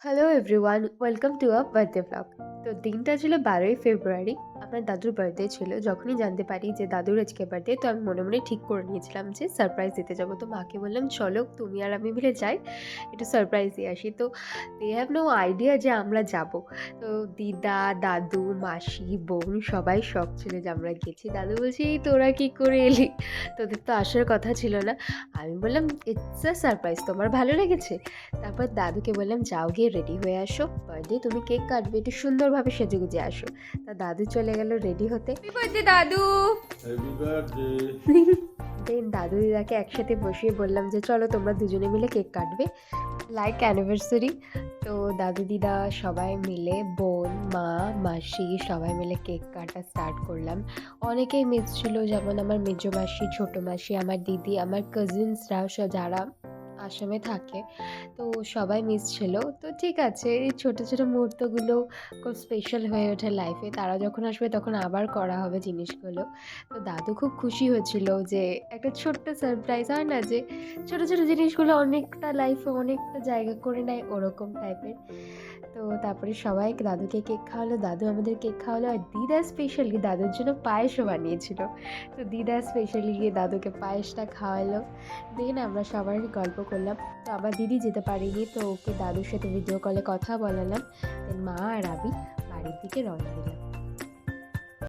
Hello everyone, welcome to a birthday blog. তো দিনটা ছিল 12ই ফেব্রুয়ারি। আমার দাদুর বার্থডে ছিল। যখনই জানতে পারি যে দাদুর আজকে বার্থডে, তো আমি মনে মনে ঠিক করে নিয়েছিলাম যে সারপ্রাইজ দিতে যাবো। তো মাকে বললাম, চলো তুমি আর আমি মিলে যাই, একটু সারপ্রাইজ দিয়ে আসি। তো দে হ্যাভ নো আইডিয়া যে আমরা যাব। তো দিদা, দাদু, মাসি, বোন সবাই শখ ছিল যে আমরা গেছি। দাদু বলছে, এই তোরা কি করে এলি, তোদের তো আসার কথা ছিল না। আমি বললাম, ইটস আ সারপ্রাইজ, তোমার ভালো লেগেছে? তারপর দাদুকে বললাম, যাও গিয়ে রেডি হয়ে আসো, বার্থডে তুমি কেক কাটবে, একটু সুন্দরভাবে সেজেগুজে আসো। তা দাদু চলে গেল রেডি হতে। হ্যাপি বার্থডে দাদু। Happy birthday. দেন দাদু দিদাকে একসাথে বসিয়ে বললাম যে চলো তোমরা দুজনে মিলে কেক কাটবে, লাইক অ্যানিভার্সারি। তো দাদু দিদা সবাই মিলে, বোন, মা, মাসি সবাই মিলে কেক কাটা স্টার্ট করলাম। অনেকেই মিস ছিল, যেমন আমার মেজো মাসি, ছোটো মাসি, আমার দিদি, আমার কাজিনসরা যারা আসামে থাকে। তো সবাই মিস ছিল। তো ঠিক আছে, এই ছোটো ছোটো মুহূর্তগুলো খুব স্পেশাল হয়ে ওঠে লাইফে। তারা যখন আসবে তখন আবার করা হবে জিনিসগুলো। তো দাদু খুব খুশি হয়েছিল যে একটা ছোট্ট সারপ্রাইজ হয় না, যে ছোটো ছোটো জিনিসগুলো অনেকটা লাইফে অনেকটা জায়গা করে নেয়, ওরকম টাইপের। তো তারপরে সবাই দাদুকে কেক খাওয়ালো, দাদু আমাদের কেক খাওয়ালো, আর দিদা স্পেশালি দাদুর জন্য পায়েসও বানিয়েছিল। তো দিদা স্পেশালি গিয়ে দাদুকে পায়েসটা খাওয়ালো। দেখে না আমরা সবাই গল্প করলাম। তো আমার দিদি যেতে পারিনি, তো ওকে দাদুর সাথে ভিডিও কলে কথা বলালাম। দেন মা আর আমি বাড়ির দিকে রওনা দিলাম।